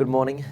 Good morning.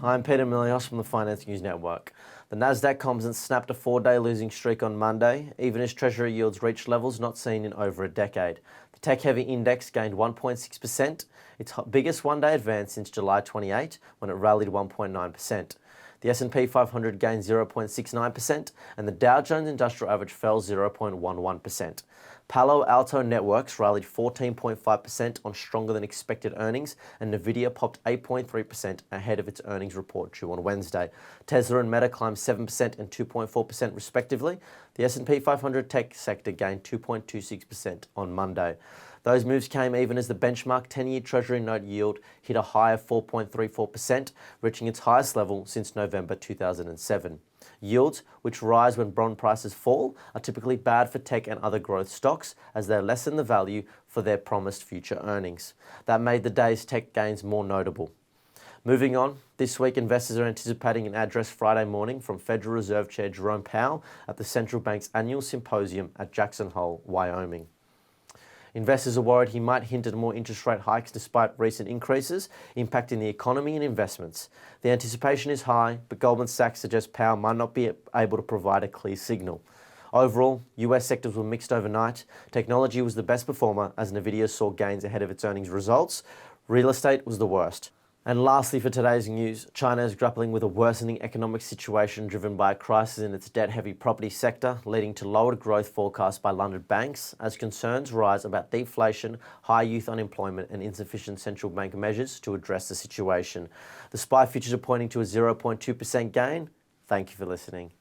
I'm Peter Milios from the Finance News Network. The Nasdaq Composite snapped a 4-day losing streak on Monday, even as Treasury yields reached levels not seen in over a decade. The tech-heavy index gained 1.6%, its biggest one-day advance since July 28, when it rallied 1.9%. The S&P 500 gained 0.69%, and the Dow Jones Industrial Average fell 0.11%. Palo Alto Networks rallied 14.5% on stronger than expected earnings, and Nvidia popped 8.3% ahead of its earnings report due on Wednesday. Tesla and Meta climbed 7% and 2.4% respectively. The S&P 500 tech sector gained 2.26% on Monday. Those moves came even as the benchmark 10-year Treasury note yield hit a high of 4.34%, reaching its highest level since November 2007. Yields, which rise when bond prices fall, are typically bad for tech and other growth stocks as they lessen the value for their promised future earnings. That made the day's tech gains more notable. Moving on, this week investors are anticipating an address Friday morning from Federal Reserve Chair Jerome Powell at the central bank's annual symposium at Jackson Hole, Wyoming. Investors are worried he might hint at more interest rate hikes despite recent increases, impacting the economy and investments. The anticipation is high, but Goldman Sachs suggests Powell might not be able to provide a clear signal. Overall, US sectors were mixed overnight. Technology was the best performer as Nvidia saw gains ahead of its earnings results. Real estate was the worst. And lastly, for today's news, China is grappling with a worsening economic situation driven by a crisis in its debt-heavy property sector, leading to lowered growth forecasts by London banks as concerns rise about deflation, high youth unemployment and insufficient central bank measures to address the situation. The SPY futures are pointing to a 0.2% gain. Thank you for listening.